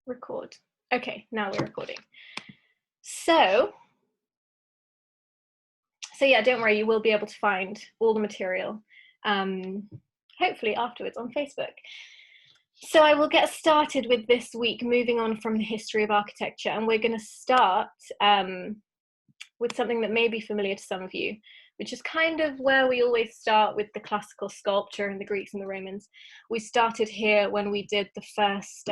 record. Okay, now we're recording. So yeah, don't worry, you will be able to find all the material, hopefully afterwards on Facebook. So I will get started with this week, moving on from the history of architecture, and we're going to start with something that may be familiar to some of you, which is kind of where we always start with the classical sculpture and the Greeks and the Romans. We started here when we did the first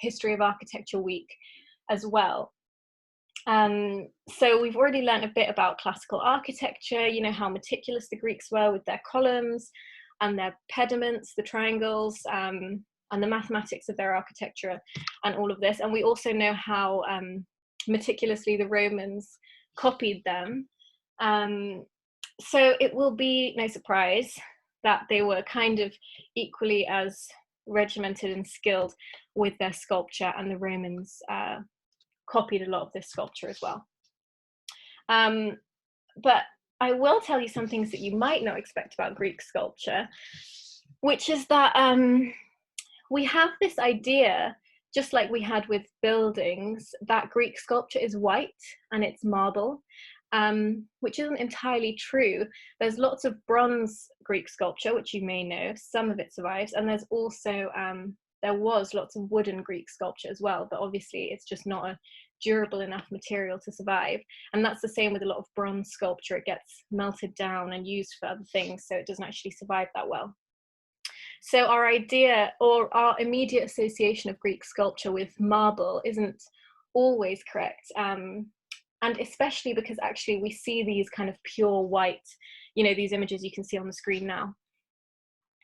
History of Architecture week as well. So we've already learned a bit about classical architecture, you know, how meticulous the Greeks were with their columns and their pediments, the triangles, and the mathematics of their architecture and all of this. And we also know how meticulously the Romans copied them. So it will be no surprise that they were kind of equally as regimented and skilled with their sculpture, and the Romans copied a lot of this sculpture as well. But I will tell you some things that you might not expect about Greek sculpture, which is that we have this idea, just like we had with buildings, that Greek sculpture is white and it's marble, which isn't entirely true. There's lots of bronze Greek sculpture, which you may know, some of it survives, and there's also, there was lots of wooden Greek sculpture as well, but obviously it's just not a durable enough material to survive. And that's the same with a lot of bronze sculpture. It gets melted down and used for other things, so it doesn't actually survive that well. So our idea, or our immediate association of Greek sculpture with marble, isn't always correct. And especially because actually we see these kind of pure white, you know, these images you can see on the screen now.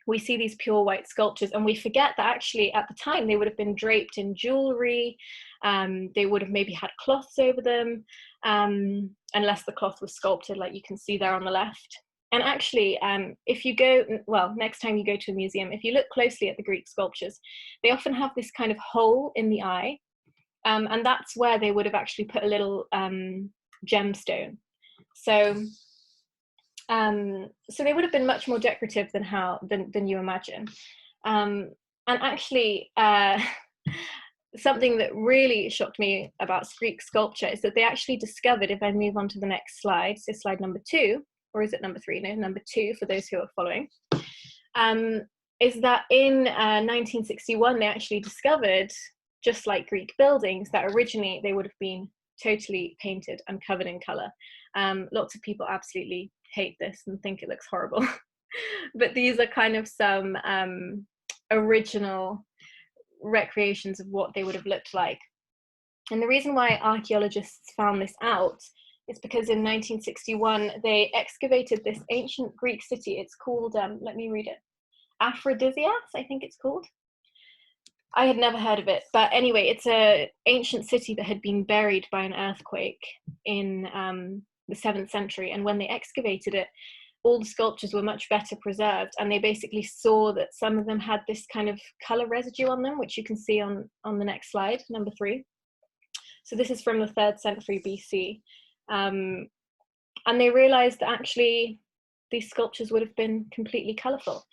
We see these pure white sculptures, and we forget that actually at the time they would have been draped in jewelry. They would have maybe had cloths over them, unless the cloth was sculpted, like you can see there on the left. And actually, if you go, well, next time you go to a museum, if you look closely at the Greek sculptures, they often have this kind of hole in the eye, and that's where they would have actually put a little gemstone. So they would have been much more decorative than you imagine. And actually, something that really shocked me about Greek sculpture is that they actually discovered, if I move on to the next slide, so slide number 2, or is it number 3? No, number 2 for those who are following, is that in 1961 they actually discovered, just like Greek buildings, that originally they would have been totally painted and covered in colour. Lots of people absolutely hate this and think it looks horrible. But these are kind of some original recreations of what they would have looked like. And the reason why archaeologists found this out is because in 1961 they excavated this ancient Greek city. It's called, let me read it, Aphrodisias, I think it's called. I had never heard of it, but anyway, it's an ancient city that had been buried by an earthquake in the 7th century, and when they excavated it, all the sculptures were much better preserved, and they basically saw that some of them had this kind of colour residue on them, which you can see on the next slide, number 3. So this is from the 3rd century BC, and they realised that actually these sculptures would have been completely colourful.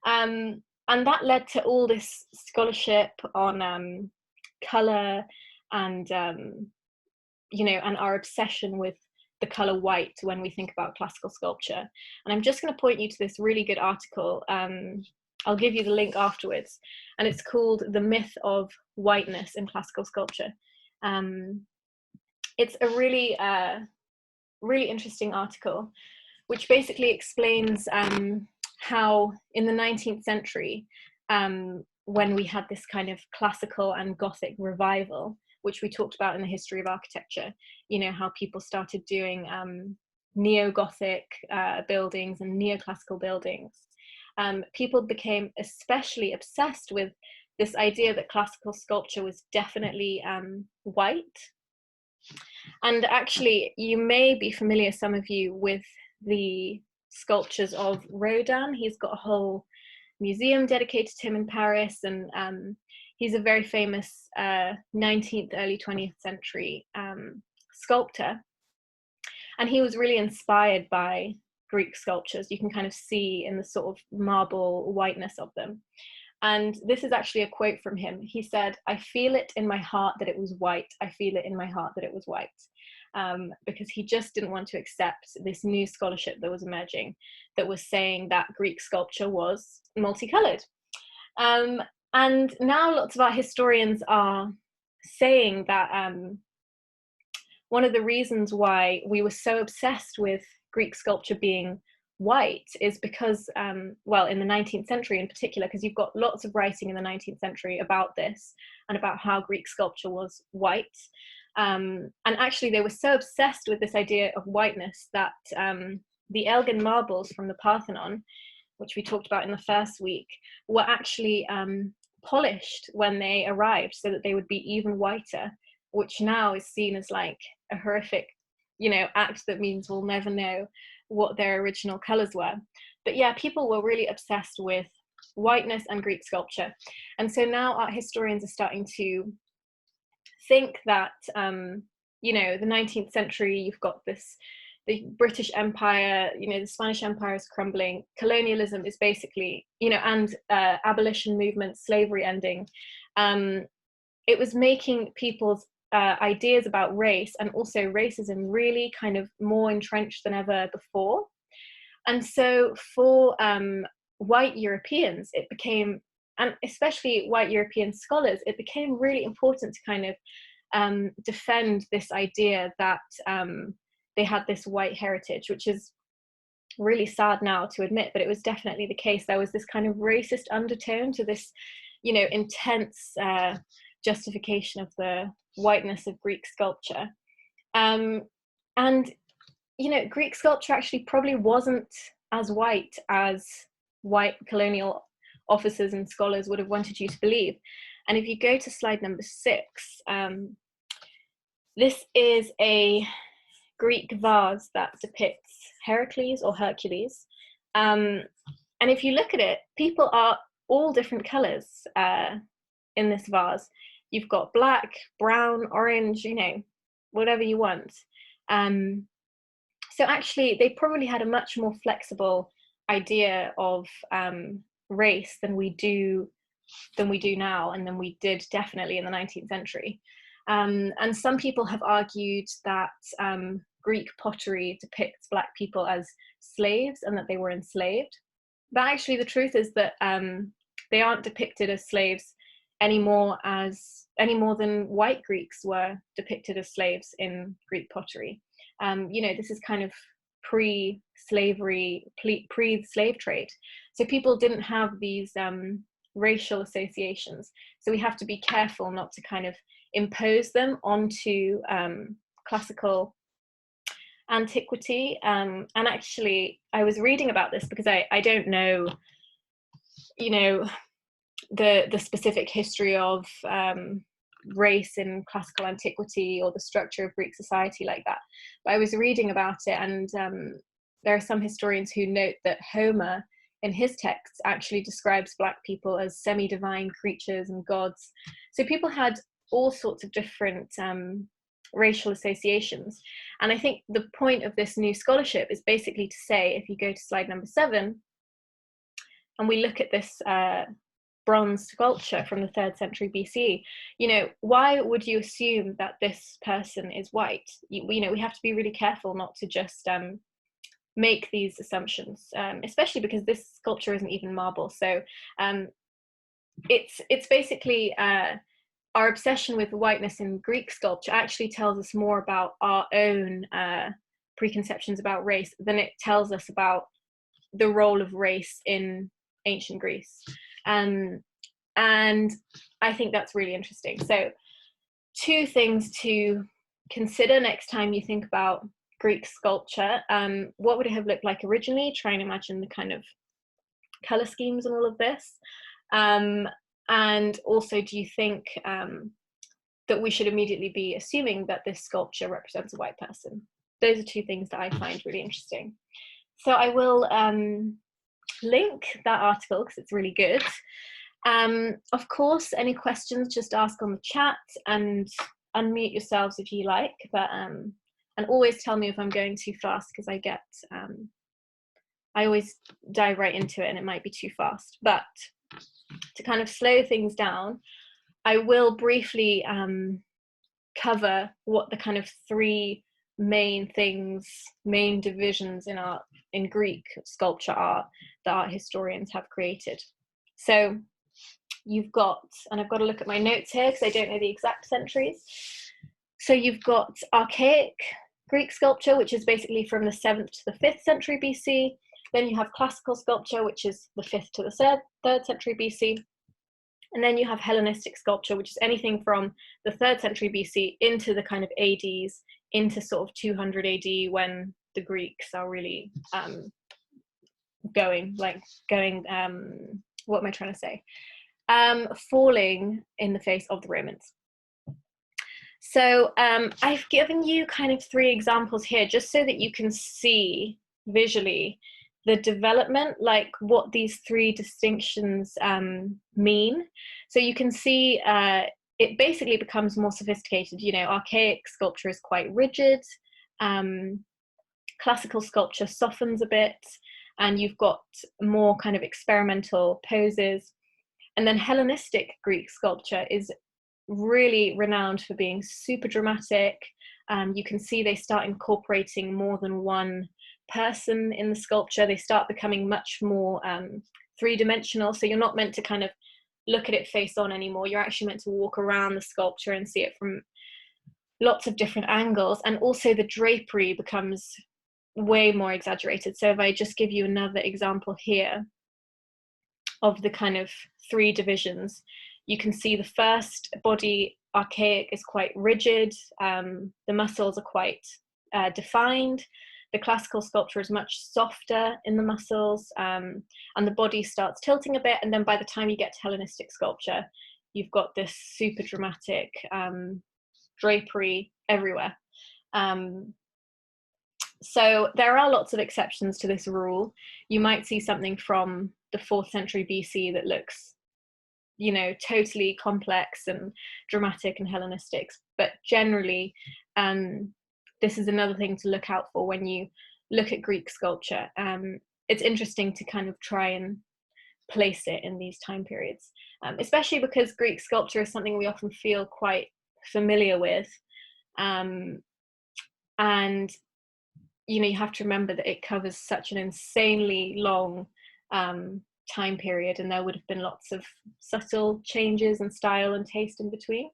And that led to all this scholarship on colour and, you know, and our obsession with the colour white when we think about classical sculpture. And I'm just going to point you to this really good article. I'll give you the link afterwards. And it's called The Myth of Whiteness in Classical Sculpture. It's a really, really interesting article, which basically explains how in the 19th century, when we had this kind of classical and Gothic revival, which we talked about in the history of architecture, you know, how people started doing neo-Gothic buildings and neoclassical buildings. People became especially obsessed with this idea that classical sculpture was definitely white. And actually, you may be familiar, some of you, with the sculptures of Rodin. He's got a whole museum dedicated to him in Paris, and he's a very famous 19th, early 20th century sculptor. And he was really inspired by Greek sculptures. You can kind of see in the sort of marble whiteness of them. And this is actually a quote from him. He said, "I feel it in my heart that it was white. I feel it in my heart that it was white." Because he just didn't want to accept this new scholarship that was emerging, that was saying that Greek sculpture was multicolored. And now lots of art historians are saying that one of the reasons why we were so obsessed with Greek sculpture being white is because, well, in the 19th century in particular, because you've got lots of writing in the 19th century about this and about how Greek sculpture was white. And actually they were so obsessed with this idea of whiteness that the Elgin marbles from the Parthenon, which we talked about in the first week, were actually polished when they arrived so that they would be even whiter, which now is seen as like a horrific, act that means we'll never know what their original colors were. But yeah, people were really obsessed with whiteness and Greek sculpture. And so now art historians are starting to think that, the 19th century, you've got the British Empire, the Spanish Empire is crumbling, colonialism is basically, and abolition movement, slavery ending. It was making people's ideas about race and also racism really kind of more entrenched than ever before. And so for white Europeans, it became, and especially white European scholars, it became really important to kind of defend this idea that they had this white heritage, which is really sad now to admit, but it was definitely the case. There was this kind of racist undertone to this, intense justification of the whiteness of Greek sculpture. And, Greek sculpture actually probably wasn't as white as white colonial officers and scholars would have wanted you to believe. And if you go to slide number 6, this is a Greek vase that depicts Heracles or Hercules. And if you look at it, people are all different colors in this vase. You've got black, brown, orange, whatever you want. So actually, they probably had a much more flexible idea of race than we do now, and than we did definitely in the 19th century. And some people have argued that Greek pottery depicts Black people as slaves and that they were enslaved. But actually, the truth is that they aren't depicted as slaves any more than white Greeks were depicted as slaves in Greek pottery. This is kind of pre-slavery, pre-slave trade. So people didn't have these racial associations. So we have to be careful not to kind of impose them onto classical antiquity. And actually, I was reading about this because I don't know, the specific history of race in classical antiquity or the structure of Greek society like that. But I was reading about it, and there are some historians who note that Homer in his texts actually describes Black people as semi-divine creatures and gods. So people had all sorts of different racial associations. And I think the point of this new scholarship is basically to say, if you go to slide number 7, and we look at this bronze sculpture from the 3rd century BCE, why would you assume that this person is white? We have to be really careful not to just make these assumptions, especially because this sculpture isn't even marble. So it's basically our obsession with whiteness in Greek sculpture actually tells us more about our own preconceptions about race than it tells us about the role of race in ancient Greece. And I think that's really interesting. So 2 things to consider next time you think about Greek sculpture. What would it have looked like originally? Try and imagine the kind of color schemes and all of this. And also, do you think that we should immediately be assuming that this sculpture represents a white person? Those are 2 things that I find really interesting. So I will link that article because it's really good. Of course, any questions, just ask on the chat and unmute yourselves if you like, but and always tell me if I'm going too fast, because I get I always dive right into it and it might be too fast. But to kind of slow things down, I will briefly cover what the kind of three main divisions in Greek sculpture art that art historians have created. So you've got, and I've got to look at my notes here because I don't know the exact centuries. So you've got archaic Greek sculpture, which is basically from the 7th to the 5th century BC. Then you have classical sculpture, which is the 5th to the 3rd century BC. And then you have Hellenistic sculpture, which is anything from the 3rd century BC into the kind of ADs, into sort of 200 AD, when the Greeks are really going, what am I trying to say? Falling in the face of the Romans. So I've given you kind of 3 examples here, just so that you can see visually the development, like what these 3 distinctions mean. So you can see it basically becomes more sophisticated. You know, archaic sculpture is quite rigid, classical sculpture softens a bit, and you've got more kind of experimental poses. And then Hellenistic Greek sculpture is really renowned for being super dramatic. You can see they start incorporating more than one person in the sculpture. They start becoming much more 3-dimensional. So you're not meant to kind of look at it face on anymore. You're actually meant to walk around the sculpture and see it from lots of different angles. And also the drapery becomes way more exaggerated. So if I just give you another example here of the kind of 3 divisions, you can see the first body, archaic, is quite rigid. The muscles are quite defined. The classical sculpture is much softer in the muscles, and the body starts tilting a bit. And then by the time you get to Hellenistic sculpture, you've got this super dramatic drapery everywhere. So there are lots of exceptions to this rule. You might see something from the 4th century BC that looks, you know, totally complex and dramatic and Hellenistic, but generally, this is another thing to look out for when you look at Greek sculpture. It's interesting to kind of try and place it in these time periods, especially because Greek sculpture is something we often feel quite familiar with. And, you know, you have to remember that it covers such an insanely long time period, and there would have been lots of subtle changes in style and taste in between.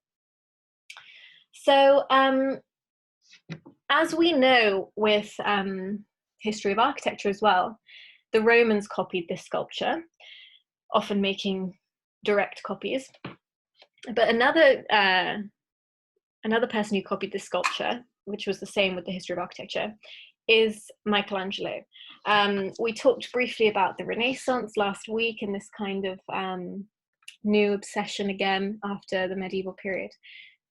So, as we know with history of architecture as well, the Romans copied this sculpture, often making direct copies. But another person who copied this sculpture, which was the same with the history of architecture, is Michelangelo. We talked briefly about the Renaissance last week, and this kind of new obsession again after the medieval period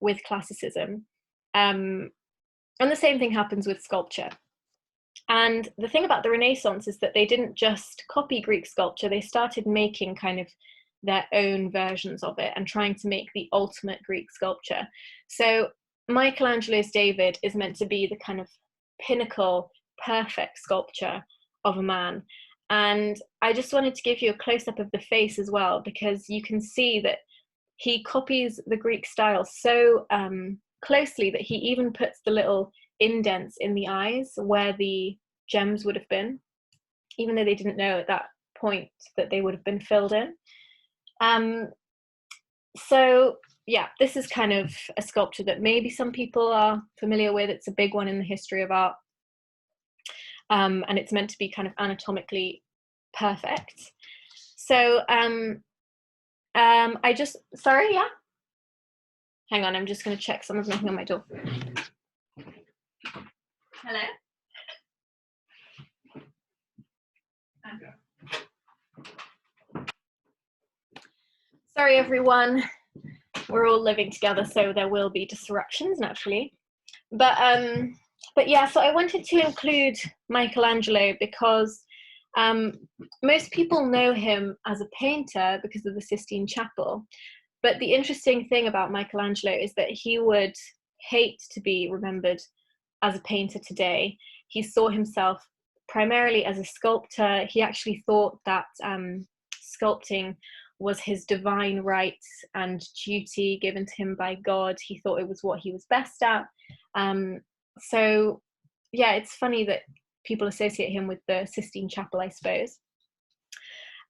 with classicism. And the same thing happens with sculpture. And the thing about the Renaissance is that they didn't just copy Greek sculpture, they started making kind of their own versions of it and trying to make the ultimate Greek sculpture. So Michelangelo's David is meant to be the kind of pinnacle, perfect sculpture of a man. And I just wanted to give you a close-up of the face as well, because you can see that he copies the Greek style so closely that he even puts the little indents in the eyes where the gems would have been, even though they didn't know at that point that they would have been filled in. So yeah, this is kind of a sculpture that maybe some people are familiar with. It's a big one in the history of art, and it's meant to be kind of anatomically perfect. So sorry, yeah? Hang on, I'm just going to check. Someone's knocking on my door. Hello? Sorry, everyone. We're all living together, so there will be disruptions, naturally. But yeah, so I wanted to include Michelangelo because most people know him as a painter because of the Sistine Chapel. But the interesting thing about Michelangelo is that he would hate to be remembered as a painter today. He saw himself primarily as a sculptor. He actually thought that sculpting was his divine right and duty given to him by God. He thought it was what he was best at. So yeah, it's funny that people associate him with the Sistine Chapel, I suppose.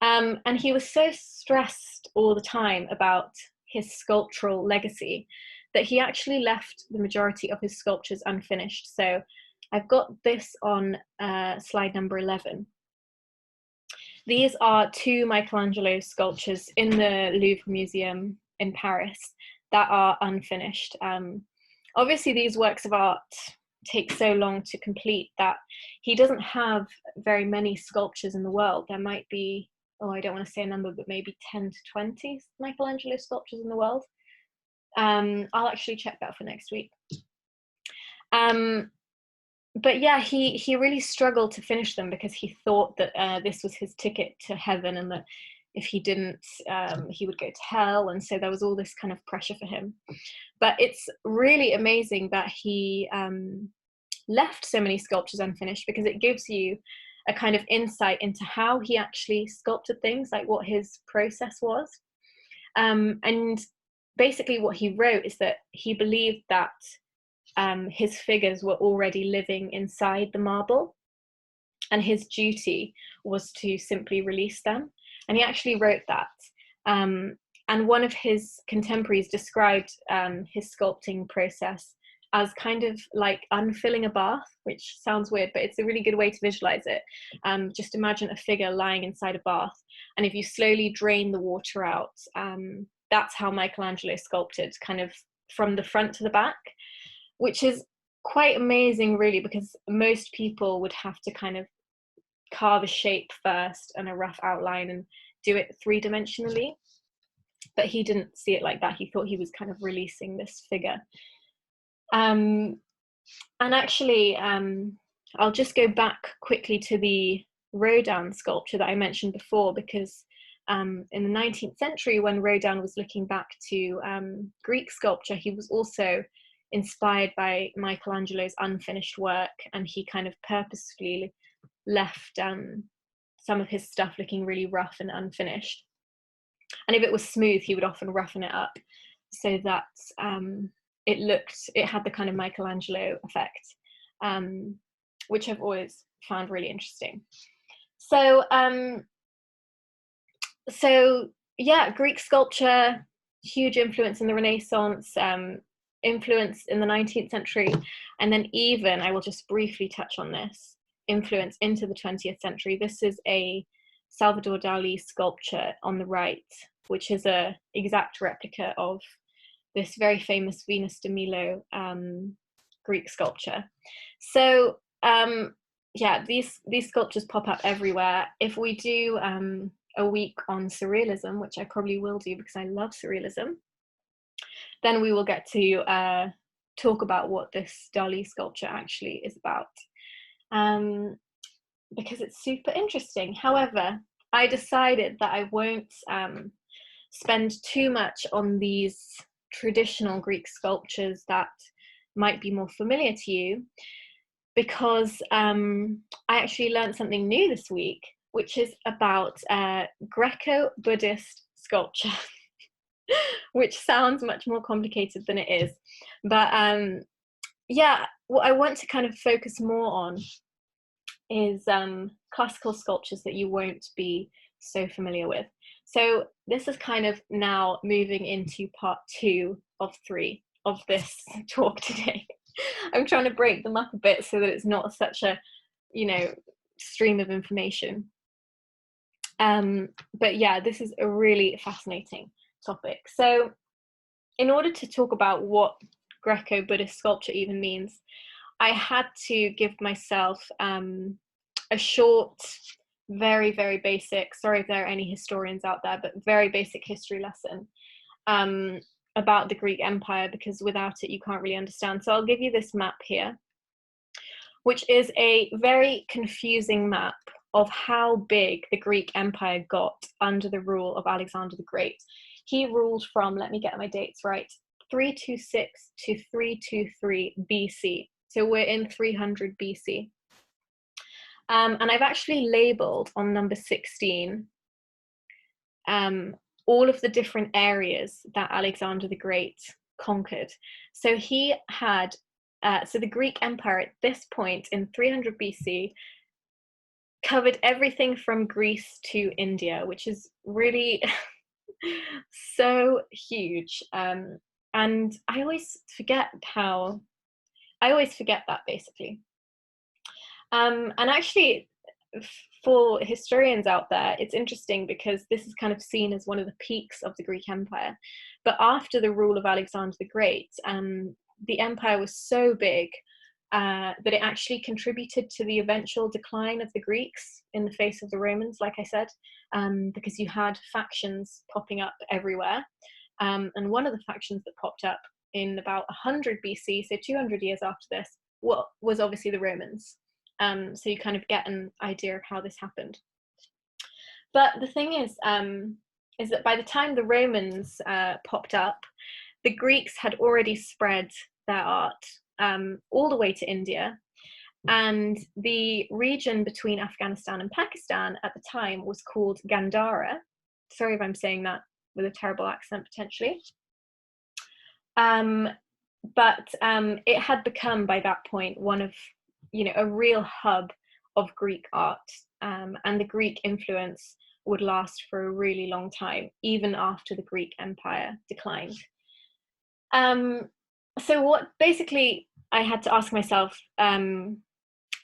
And he was so stressed all the time about his sculptural legacy that he actually left the majority of his sculptures unfinished. So I've got this on slide number 11. These are two Michelangelo sculptures in the Louvre Museum in Paris that are unfinished. Obviously, these works of art take so long to complete that he doesn't have very many sculptures in the world. There might be, oh, I don't want to say a number, but maybe 10 to 20 Michelangelo sculptures in the world. I'll actually check that for next week. But yeah, he really struggled to finish them because he thought that this was his ticket to heaven, and that if he didn't, he would go to hell. And so there was all this kind of pressure for him. But it's really amazing that he left so many sculptures unfinished, because it gives you a kind of insight into how he actually sculpted things, like what his process was. And basically what he wrote is that he believed that his figures were already living inside the marble, and his duty was to simply release them. And he actually wrote that. And one of his contemporaries described his sculpting process as kind of like unfilling a bath, which sounds weird, but it's a really good way to visualize it. Just imagine a figure lying inside a bath, and if you slowly drain the water out, that's how Michelangelo sculpted, kind of from the front to the back, which is quite amazing, really, because most people would have to kind of carve a shape first and a rough outline and do it three-dimensionally. But he didn't see it like that. He thought he was kind of releasing this figure. And actually, I'll just go back quickly to the Rodin sculpture that I mentioned before, because in the 19th century, when Rodin was looking back to Greek sculpture, he was also inspired by Michelangelo's unfinished work, and he kind of purposefully left some of his stuff looking really rough and unfinished. And if it was smooth, he would often roughen it up so that it had the kind of Michelangelo effect, which I've always found really interesting. So yeah, Greek sculpture, huge influence in the Renaissance, influence in the 19th century, and then even, I will just briefly touch on this, influence into the 20th century. This is a Salvador Dali sculpture on the right, which is an exact replica of this very famous Venus de Milo Greek sculpture. So yeah, these sculptures pop up everywhere. If we do a week on surrealism, which I probably will do because I love surrealism, then we will get to talk about what this Dali sculpture actually is about, because it's super interesting. However, I decided that I won't spend too much on these traditional Greek sculptures that might be more familiar to you, because I actually learned something new this week, which is about Greco-Buddhist sculpture, which sounds much more complicated than it is. But yeah, what I want to kind of focus more on is classical sculptures that you won't be so familiar with. So this is kind of now moving into part 2 of 3 of this talk today. I'm trying to break them up a bit so that it's not such a, stream of information. But yeah, this is a really fascinating topic. So in order to talk about what Greco-Buddhist sculpture even means, I had to give myself a short, very, very basic, sorry if there are any historians out there, but very basic history lesson about the Greek Empire, because without it you can't really understand. So I'll give you this map here, which is a very confusing map of how big the Greek Empire got under the rule of Alexander the Great. He ruled from, let me get my dates right, 326 to 323 BC. So we're in 300 BC. And I've actually labeled on number 16 all of the different areas that Alexander the Great conquered. So he had, so the Greek Empire at this point in 300 BC covered everything from Greece to India, which is really so huge. And I always forget that basically. And actually, for historians out there, it's interesting because this is kind of seen as one of the peaks of the Greek Empire. But after the rule of Alexander the Great, the empire was so big that it actually contributed to the eventual decline of the Greeks in the face of the Romans, like I said, because you had factions popping up everywhere. And one of the factions that popped up in about 100 BC, so 200 years after this, was obviously the Romans. So you kind of get an idea of how this happened. But the thing is that by the time the Romans popped up, the Greeks had already spread their art all the way to India. And the region between Afghanistan and Pakistan at the time was called Gandhara. Sorry if I'm saying that with a terrible accent, potentially. But it had become, by that point, one of, a real hub of Greek art. And the Greek influence would last for a really long time, even after the Greek Empire declined. So what basically I had to ask myself,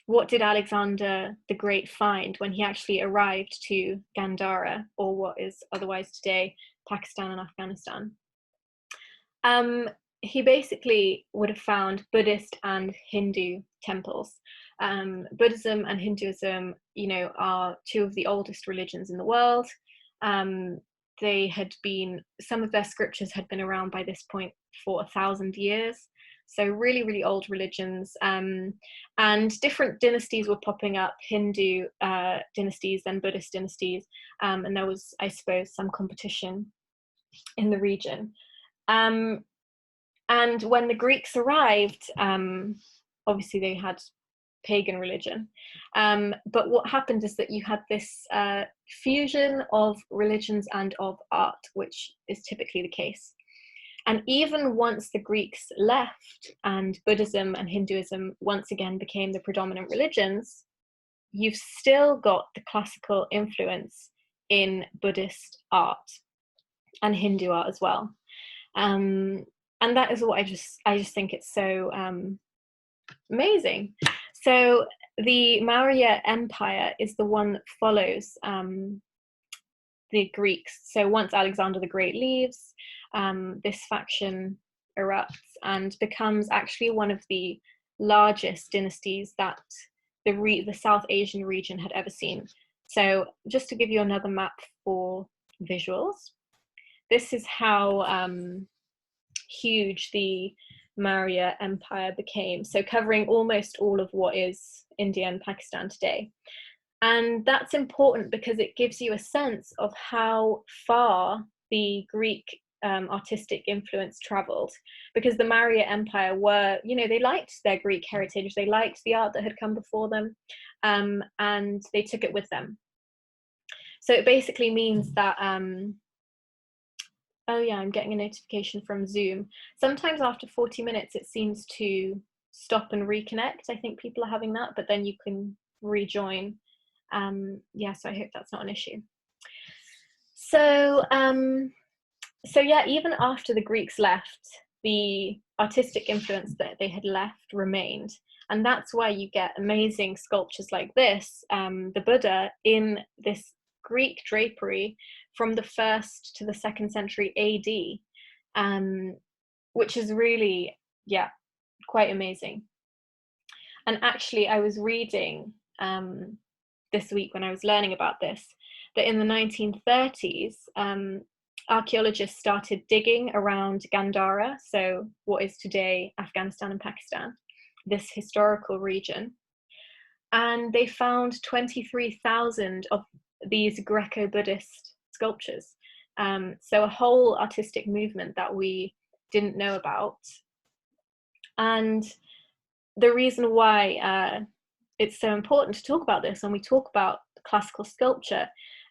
what did Alexander the Great find when he actually arrived to Gandhara, or what is otherwise today Pakistan and Afghanistan? He basically would have found Buddhist and Hindu temples. Buddhism and Hinduism, are two of the oldest religions in the world. They had been, some of their scriptures had been around by this point for 1,000 years. So really, really old religions. And different dynasties were popping up, Hindu dynasties and Buddhist dynasties. And there was, I suppose, some competition in the region. And when the Greeks arrived, obviously they had pagan religion. But what happened is that you had this fusion of religions and of art, which is typically the case. And even once the Greeks left and Buddhism and Hinduism once again became the predominant religions, you've still got the classical influence in Buddhist art and Hindu art as well. And that is what I just think it's so amazing. So the Maurya Empire is the one that follows the Greeks. So once Alexander the Great leaves, this faction erupts and becomes actually one of the largest dynasties that the South Asian region had ever seen. So just to give you another map for visuals, this is how huge the Maurya Empire became. So covering almost all of what is India and Pakistan today. And that's important because it gives you a sense of how far the Greek artistic influence traveled, because the Maurya Empire were, they liked their Greek heritage, they liked the art that had come before them, and they took it with them. So it basically means that, oh yeah, I'm getting a notification from Zoom. Sometimes after 40 minutes, it seems to stop and reconnect. I think people are having that, but then you can rejoin. Yeah, so I hope that's not an issue. So yeah, even after the Greeks left, the artistic influence that they had left remained. And that's why you get amazing sculptures like this, the Buddha in this Greek drapery from the 1st to the 2nd century AD, which is really, yeah, quite amazing. And actually, I was reading this week when I was learning about this, that in the 1930s, archaeologists started digging around Gandhara, so what is today Afghanistan and Pakistan, this historical region, and they found 23,000 of these Greco-Buddhist sculptures. So a whole artistic movement that we didn't know about. And the reason why it's so important to talk about this when we talk about classical sculpture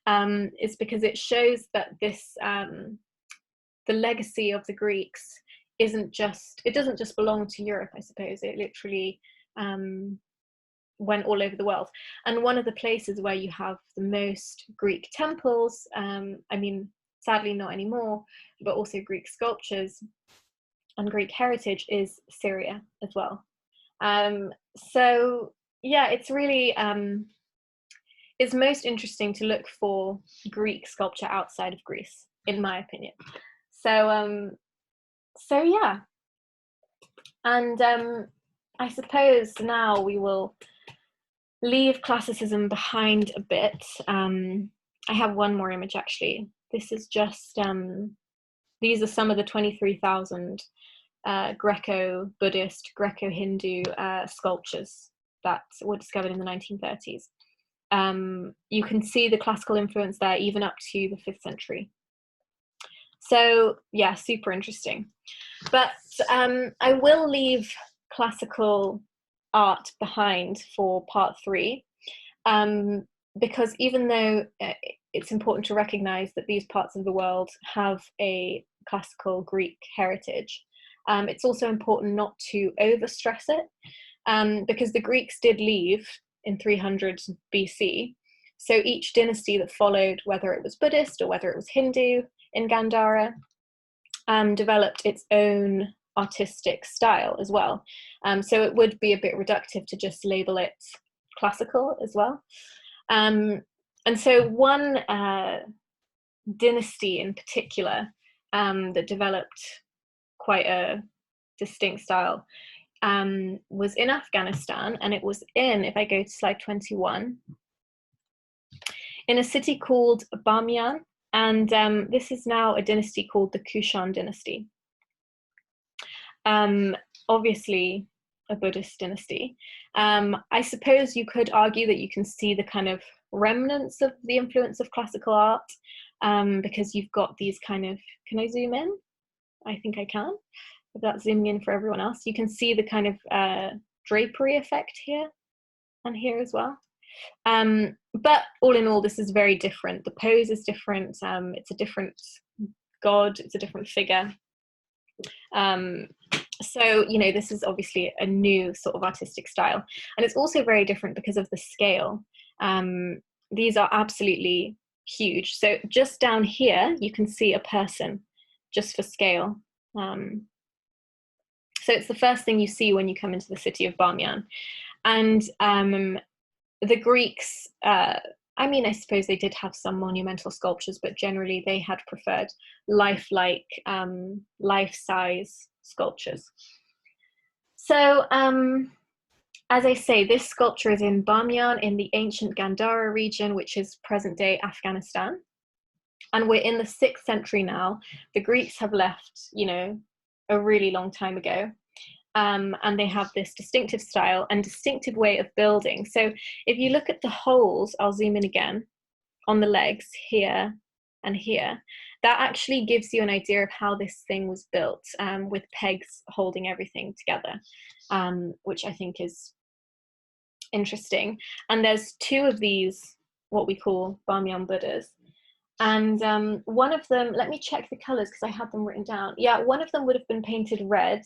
is because it shows that this, the legacy of the Greeks it doesn't just belong to Europe, I suppose. It literally went all over the world. And one of the places where you have the most Greek temples, I mean, sadly not anymore, but also Greek sculptures and Greek heritage, is Syria as well. So yeah, it's really, it's most interesting to look for Greek sculpture outside of Greece, in my opinion. So yeah, and I suppose now we will leave classicism behind a bit. I have one more image actually. This is just, these are some of the 23,000 Greco-Buddhist, Greco-Hindu sculptures that were discovered in the 1930s. You can see the classical influence there even up to the 5th century. So yeah, super interesting. But I will leave classical art behind for part 3, because even though it's important to recognize that these parts of the world have a classical Greek heritage, it's also important not to overstress it, because the Greeks did leave in 300 BC. So each dynasty that followed, whether it was Buddhist or whether it was Hindu in Gandhara, developed its own artistic style as well. So it would be a bit reductive to just label it classical as well. And so one dynasty in particular that developed quite a distinct style was in Afghanistan, and it was in, if I go to slide 21, in a city called Bamiyan, and this is now a dynasty called the Kushan dynasty. Obviously a Buddhist dynasty. I suppose you could argue that you can see the kind of remnants of the influence of classical art, because you've got these kind of, can I zoom in? I think I can. Without zooming in for everyone else, you can see the kind of drapery effect here and here as well. But all in all, this is very different. The pose is different. It's a different god. It's a different figure. So, you know, this is obviously a new sort of artistic style. And it's also very different because of the scale. These are absolutely huge. So just down here, you can see a person, just for scale. So it's the first thing you see when you come into the city of Bamiyan. And the Greeks, I mean, I suppose they did have some monumental sculptures, but generally they had preferred lifelike, life-size sculptures. So, as I say, this sculpture is in Bamiyan in the ancient Gandhara region, which is present-day Afghanistan. And we're in the 6th century now. The Greeks have left, you know, a really long time ago. And they have this distinctive style and distinctive way of building. So if you look at the holes, I'll zoom in again, on the legs here and here, that actually gives you an idea of how this thing was built, with pegs holding everything together, which I think is interesting. And there's 2 of these, what we call Bamiyan Buddhas. And one of them, let me check the colors because I had them written down. Yeah, one of them would have been painted red,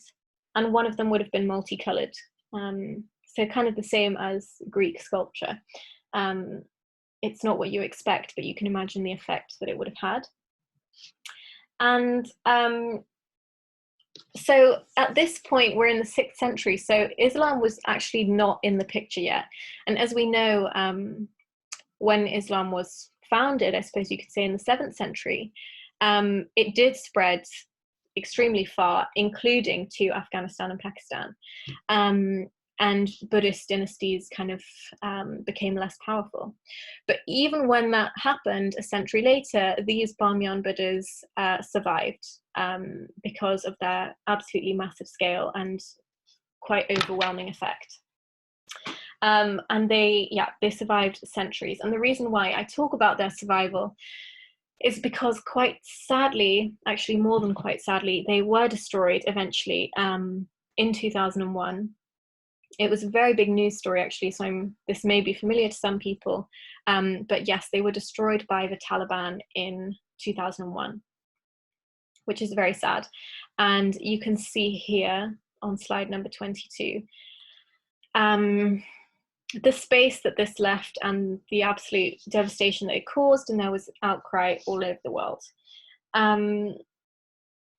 and one of them would have been multicolored. So kind of the same as Greek sculpture. It's not what you expect, but you can imagine the effect that it would have had. And so at this point, we're in the 6th century. So Islam was actually not in the picture yet. And as we know, when Islam was founded, I suppose you could say in the 7th century, it did spread extremely far, including to Afghanistan and Pakistan. And Buddhist dynasties kind of became less powerful. But even when that happened a century later, these Bamiyan Buddhas survived because of their absolutely massive scale and quite overwhelming effect. And they survived centuries. And the reason why I talk about their survival is because quite sadly, actually more than quite sadly, they were destroyed eventually in 2001. It was a very big news story, actually, so this may be familiar to some people. But yes, they were destroyed by the Taliban in 2001, which is very sad. And you can see here on slide number 22, the space that this left and the absolute devastation that it caused, and there was outcry all over the world.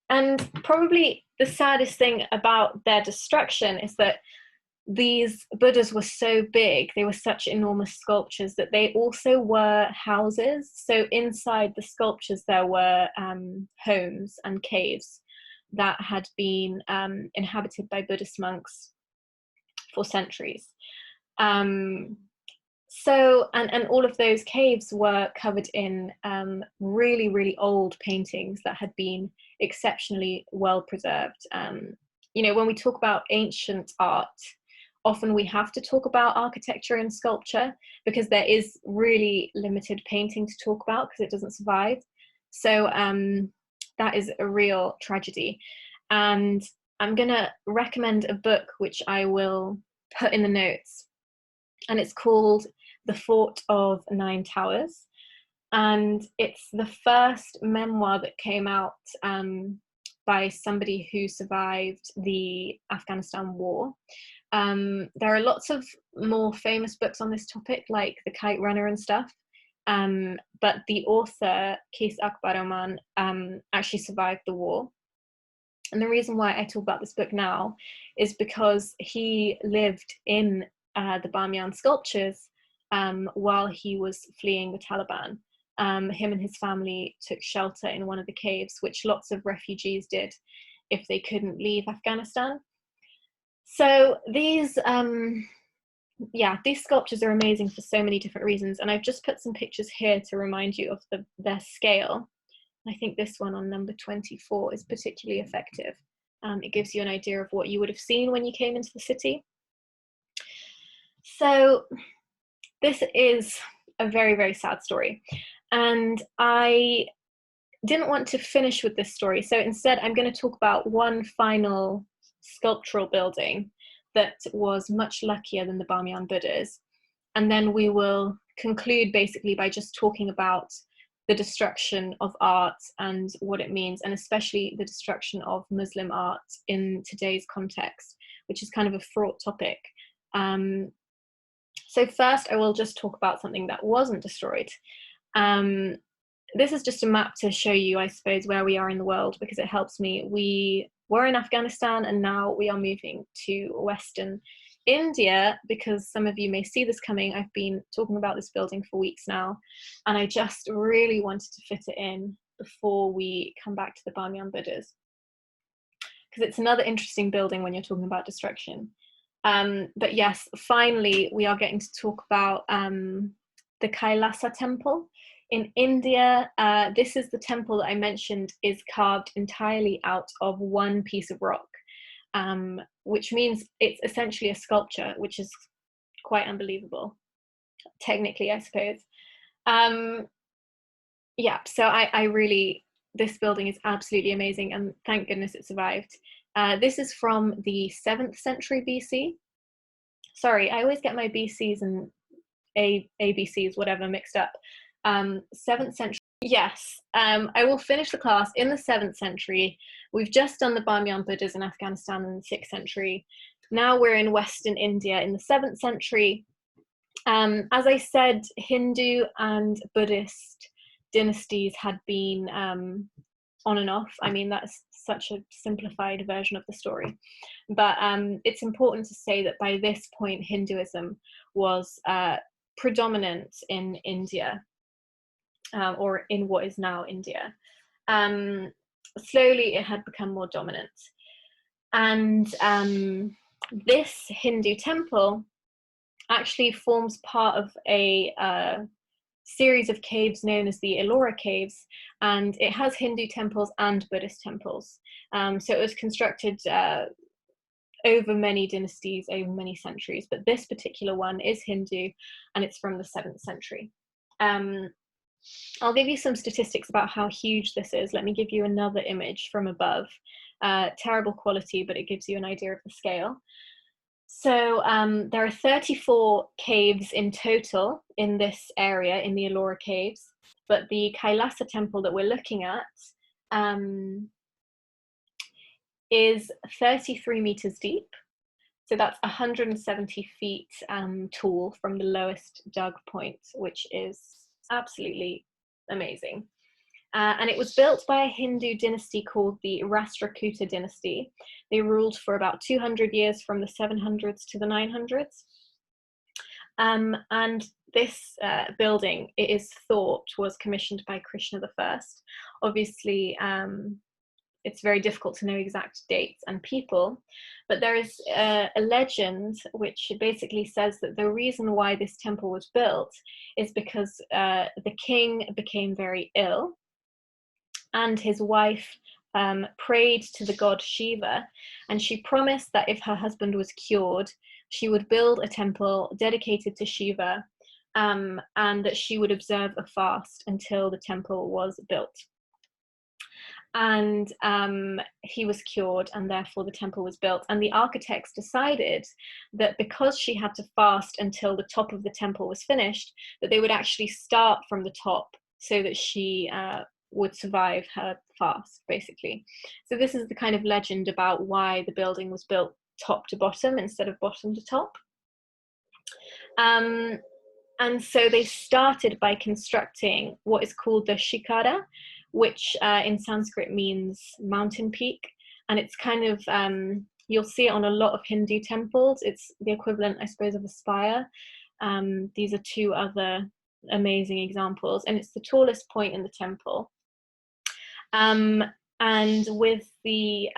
And probably the saddest thing about their destruction is that these Buddhas were so big, they were such enormous sculptures, that they also were houses. So inside the sculptures there were homes and caves that had been inhabited by Buddhist monks for centuries. So, and all of those caves were covered in really, really old paintings that had been exceptionally well preserved. You know, when we talk about ancient art, often we have to talk about architecture and sculpture because there is really limited painting to talk about because it doesn't survive. So that is a real tragedy. And I'm gonna recommend a book which I will put in the notes, and it's called The Fort of Nine Towers. And it's the first memoir that came out by somebody who survived the Afghanistan war. There are lots of more famous books on this topic, like The Kite Runner and stuff. But the author, Keith Akbar actually survived the war. And the reason why I talk about this book now is because he lived in the Bamyan sculptures while he was fleeing the Taliban. Him and his family took shelter in one of the caves, which lots of refugees did if they couldn't leave Afghanistan. So these sculptures are amazing for so many different reasons, and I've just put some pictures here to remind you of their scale. I think this one on number 24 is particularly effective. It gives you an idea of what you would have seen when you came into the city. So this is a very, very sad story. And I didn't want to finish with this story. So instead, I'm going to talk about one final sculptural building that was much luckier than the Bamyan Buddhas. And then we will conclude basically by just talking about the destruction of art and what it means, and especially the destruction of Muslim art in today's context, which is kind of a fraught topic. So first, I will just talk about something that wasn't destroyed. This is just a map to show you, I suppose, where we are in the world, because it helps me. We were in Afghanistan and now we are moving to Western India, because some of you may see this coming. I've been talking about this building for weeks now, and I just really wanted to fit it in before we come back to the Bamyan Buddhas, because it's another interesting building when you're talking about destruction. But yes, finally, we are getting to talk about the Kailasa temple in India. This is the temple that I mentioned is carved entirely out of one piece of rock, which means it's essentially a sculpture, which is quite unbelievable, technically, I suppose. Yeah, so I really, this building is absolutely amazing, and thank goodness it survived. This is from the 7th century BC. Sorry, I always get my BCs and ABCs, whatever, mixed up. 7th century, yes. I will finish the class in the 7th century. We've just done the Bamyan Buddhas in Afghanistan in the 6th century. Now we're in Western India in the 7th century. As I said, Hindu and Buddhist dynasties had been on and off. I mean, that's such a simplified version of the story. But it's important to say that by this point, Hinduism was predominant in India, or in what is now India. Slowly, it had become more dominant. And this Hindu temple actually forms part of a series of caves known as the Ellora caves, and it has Hindu temples and Buddhist temples. So it was constructed over many dynasties, over many centuries, but this particular one is Hindu, and it's from the 7th century. I'll give you some statistics about how huge this is. Let me give you another image from above. Terrible quality, but it gives you an idea of the scale. So there are 34 caves in total in this area, in the Ellora caves, but the Kailasa temple that we're looking at is 33 meters deep. So that's 170 feet tall from the lowest dug point, which is absolutely amazing. And it was built by a Hindu dynasty called the Rashtrakuta dynasty. They ruled for about 200 years, from the 700s to the 900s. And this building, it is thought, was commissioned by Krishna I. Obviously, it's very difficult to know exact dates and people, but there is a legend which basically says that the reason why this temple was built is because the king became very ill, and his wife prayed to the god Shiva, and she promised that if her husband was cured, she would build a temple dedicated to Shiva, and that she would observe a fast until the temple was built. And he was cured, and therefore the temple was built. And the architects decided that because she had to fast until the top of the temple was finished, that they would actually start from the top so that she would survive her fast, basically. So this is the kind of legend about why the building was built top to bottom instead of bottom to top. And so they started by constructing what is called the shikara, which in Sanskrit means mountain peak. And it's kind of, you'll see it on a lot of Hindu temples. It's the equivalent, I suppose, of a spire. These are two other amazing examples. And it's the tallest point in the temple. And with the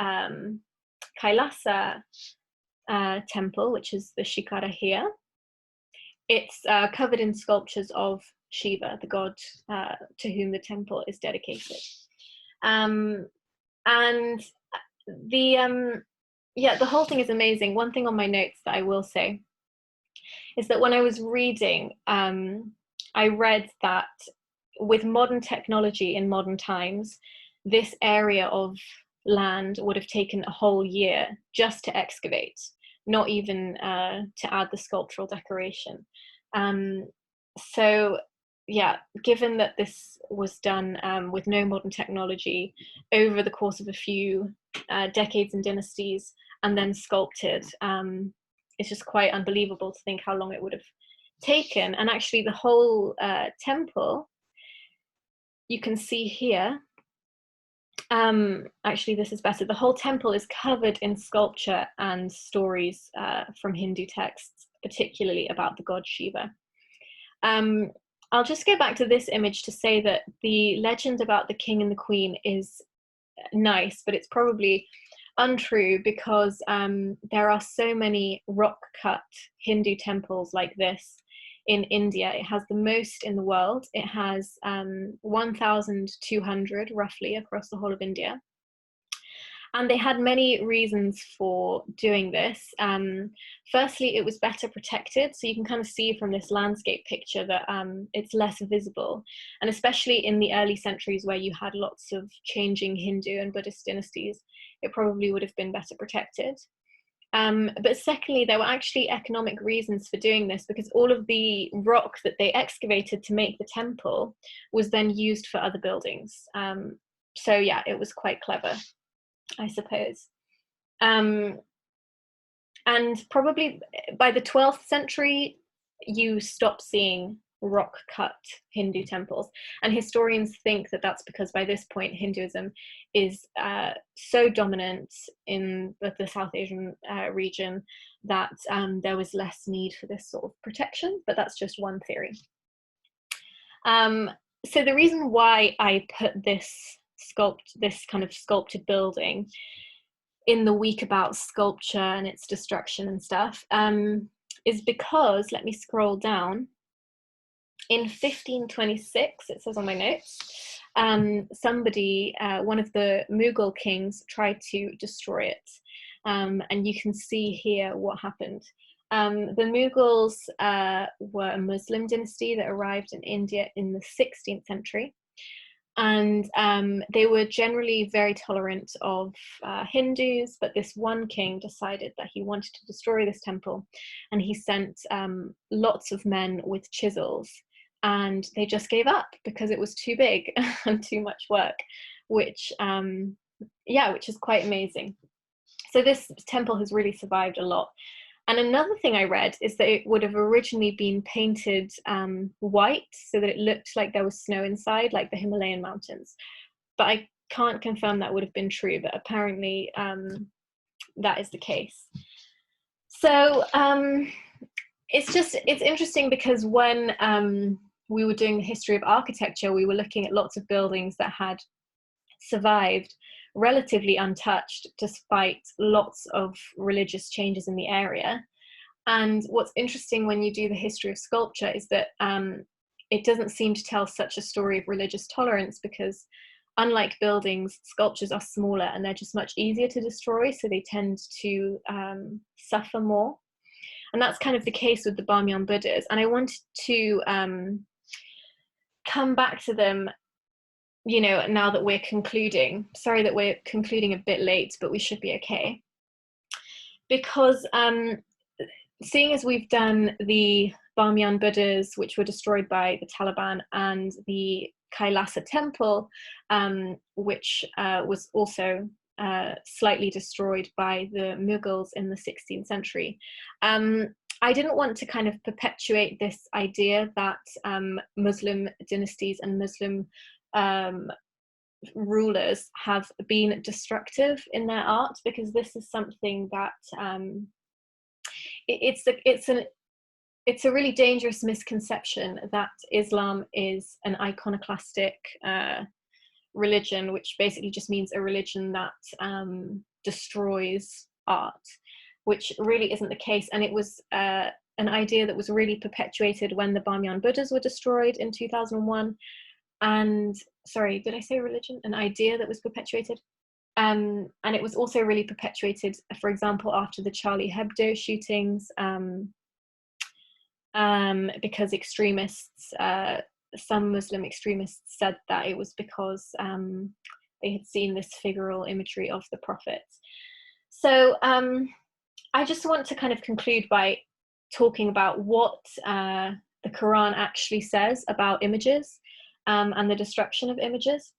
Kailasa temple, which is the shikara here, it's covered in sculptures of Shiva, the god to whom the temple is dedicated. And the whole thing is amazing. One thing on my notes that I will say is that when I was reading, I read that with modern technology in modern times, this area of land would have taken a whole year just to excavate, not even to add the sculptural decoration. So yeah, given that this was done with no modern technology over the course of a few decades and dynasties, and then sculpted, it's just quite unbelievable to think how long it would have taken. And actually the whole temple, you can see here, actually this is better, the whole temple is covered in sculpture and stories from Hindu texts, particularly about the god Shiva. I'll just go back to this image to say that the legend about the king and the queen is nice, but it's probably untrue, because there are so many rock-cut Hindu temples like this in India. It has the most in the world. It has 1,200 roughly across the whole of India. And they had many reasons for doing this. Firstly, it was better protected. So you can kind of see from this landscape picture that it's less visible. And especially in the early centuries where you had lots of changing Hindu and Buddhist dynasties, it probably would have been better protected. But secondly, there were actually economic reasons for doing this, because all of the rock that they excavated to make the temple was then used for other buildings. So yeah, it was quite clever, I suppose. And probably by the 12th century, you stop seeing rock-cut Hindu temples. And historians think that that's because by this point, Hinduism is so dominant in the South Asian region that there was less need for this sort of protection, but that's just one theory. So the reason why I put this kind of sculpted building in the week about sculpture and its destruction and stuff is because, let me scroll down, in 1526, it says on my notes, somebody, one of the Mughal kings, tried to destroy it. And you can see here what happened. The Mughals were a Muslim dynasty that arrived in India in the 16th century. And they were generally very tolerant of Hindus, but this one king decided that he wanted to destroy this temple, and he sent lots of men with chisels, and they just gave up because it was too big and too much work, which which is quite amazing. So this temple has really survived a lot. And another thing I read is that it would have originally been painted white so that it looked like there was snow inside, like the Himalayan mountains. But I can't confirm that would have been true, but apparently that is the case. So it's interesting because when we were doing the history of architecture, we were looking at lots of buildings that had survived relatively untouched despite lots of religious changes in the area. And what's interesting when you do the history of sculpture is that it doesn't seem to tell such a story of religious tolerance, because unlike buildings, sculptures are smaller and they're just much easier to destroy, so they tend to suffer more. And that's kind of the case with the Bamyan Buddhas. And I wanted to come back to them, you know, now that we're concluding. Sorry that we're concluding a bit late, but we should be okay. Because seeing as we've done the Bamyan Buddhas, which were destroyed by the Taliban, and the Kailasa temple, which was also slightly destroyed by the Mughals in the 16th century, I didn't want to kind of perpetuate this idea that Muslim dynasties and Muslim rulers have been destructive in their art, because this is something that it's a really dangerous misconception that Islam is an iconoclastic religion, which basically just means a religion that destroys art, which really isn't the case. And it was an idea that was really perpetuated when the Bamyan Buddhas were destroyed in 2001. And sorry, did I say religion? An idea that was perpetuated. And it was also really perpetuated, for example, after the Charlie Hebdo shootings, because extremists, some Muslim extremists, said that it was because they had seen this figural imagery of the Prophet. So I just want to kind of conclude by talking about what the Quran actually says about images and the destruction of images,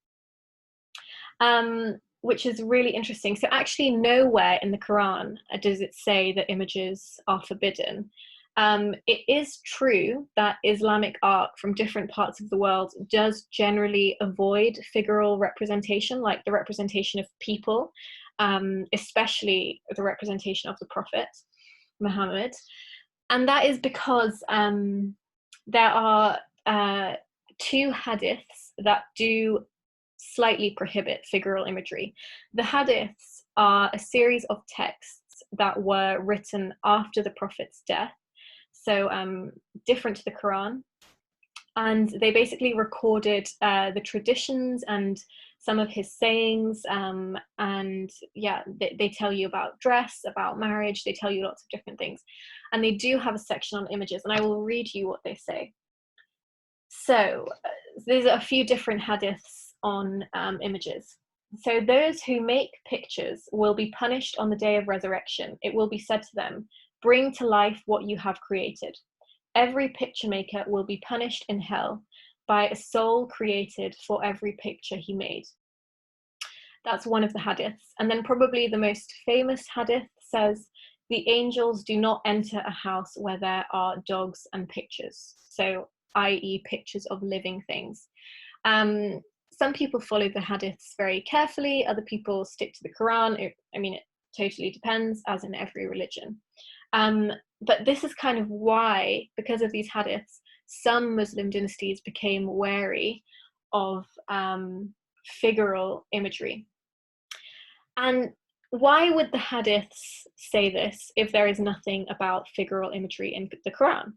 which is really interesting. So actually nowhere in the Quran does it say that images are forbidden. It is true that Islamic art from different parts of the world does generally avoid figural representation, like the representation of people, especially the representation of the Prophet Muhammad. And that is because there are two hadiths that do slightly prohibit figural imagery. The hadiths are a series of texts that were written after the Prophet's death, so different to the Quran, and they basically recorded the traditions and some of his sayings, and yeah, they tell you about dress, about marriage, they tell you lots of different things. And they do have a section on images, and I will read you what they say. So there's a few different hadiths on images. So those who make pictures will be punished on the day of resurrection. It will be said to them, bring to life what you have created. Every picture maker will be punished in hell by a soul created for every picture he made. That's one of the hadiths. And then probably the most famous hadith says, the angels do not enter a house where there are dogs and pictures. So, i.e. pictures of living things. Some people follow the hadiths very carefully, other people stick to the Quran. It totally depends, as in every religion. But this is kind of why, because of these hadiths, some Muslim dynasties became wary of figural imagery. And why would the hadiths say this if there is nothing about figural imagery in the Quran?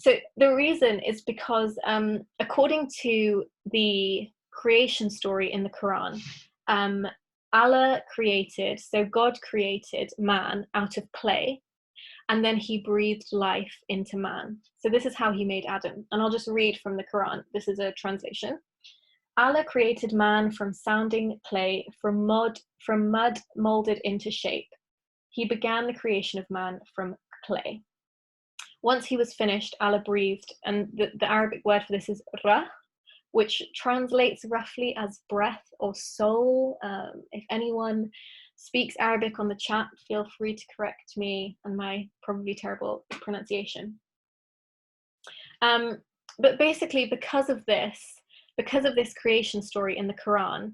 So the reason is because according to the creation story in the Quran, Allah created, so God created man out of clay, and then he breathed life into man. So this is how he made Adam. And I'll just read from the Quran. This is a translation. Allah created man from sounding clay, from mud molded into shape. He began the creation of man from clay. Once he was finished, Allah breathed, and the Arabic word for this is rah, which translates roughly as breath or soul. If anyone speaks Arabic on the chat, feel free to correct me and my probably terrible pronunciation. But basically, because of this creation story in the Quran,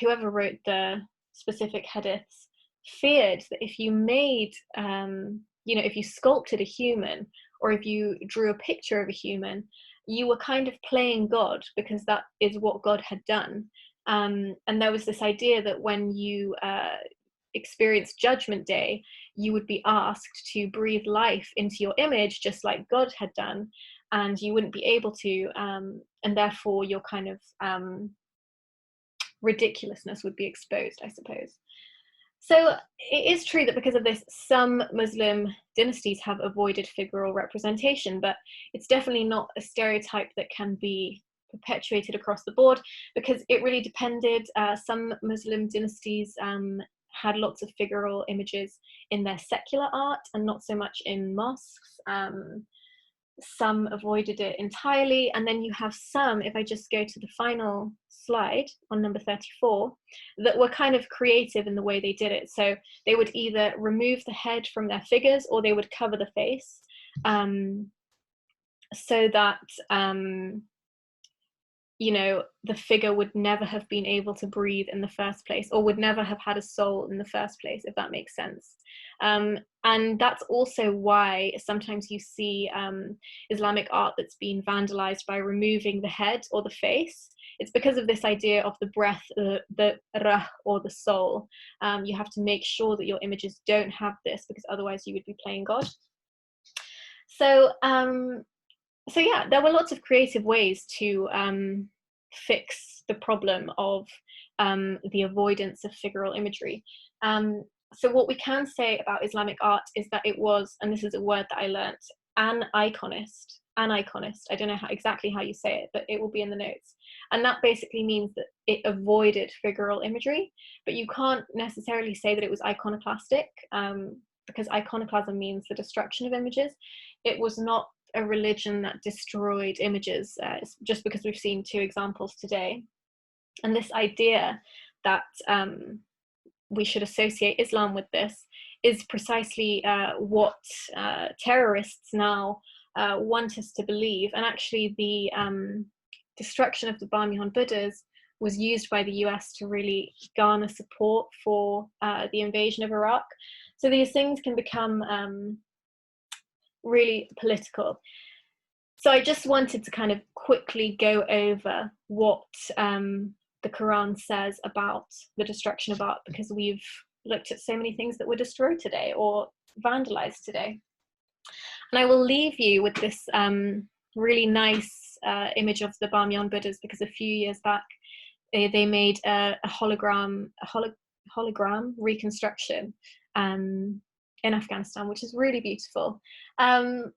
whoever wrote the specific hadiths feared that if you made, if you sculpted a human, or if you drew a picture of a human, you were kind of playing God, because that is what God had done. And there was this idea that when you experienced Judgment Day, you would be asked to breathe life into your image, just like God had done, and you wouldn't be able to, and therefore your kind of ridiculousness would be exposed, I suppose. So it is true that because of this, some Muslim dynasties have avoided figural representation, but it's definitely not a stereotype that can be perpetuated across the board, because it really depended. Some Muslim dynasties had lots of figural images in their secular art and not so much in mosques. Some avoided it entirely, and then you have some, if I just go to the final slide on number 34, that were kind of creative in the way they did it. So they would either remove the head from their figures, or they would cover the face, so that the figure would never have been able to breathe in the first place, or would never have had a soul in the first place, if that makes sense. And that's also why sometimes you see Islamic art that's been vandalized by removing the head or the face. It's because of this idea of the breath, the rah, or the soul. You have to make sure that your images don't have this, because otherwise you would be playing God. So yeah, there were lots of creative ways to fix the problem of the avoidance of figural imagery. So what we can say about Islamic art is that it was, and this is a word that I learnt, an iconist. I don't know exactly how you say it, but it will be in the notes. And that basically means that it avoided figural imagery, but you can't necessarily say that it was iconoclastic, because iconoclasm means the destruction of images. It was not a religion that destroyed images, just because we've seen two examples today. And this idea that we should associate Islam with this is precisely what terrorists now want us to believe. And actually the destruction of the Bamiyan Buddhas was used by the US to really garner support for the invasion of Iraq. So these things can become really political. So I just wanted to kind of quickly go over what the Quran says about the destruction of art, because we've looked at so many things that were destroyed today or vandalized today. And I will leave you with this really nice image of the Bamiyan Buddhas, because a few years back they made a hologram reconstruction in Afghanistan, which is really beautiful.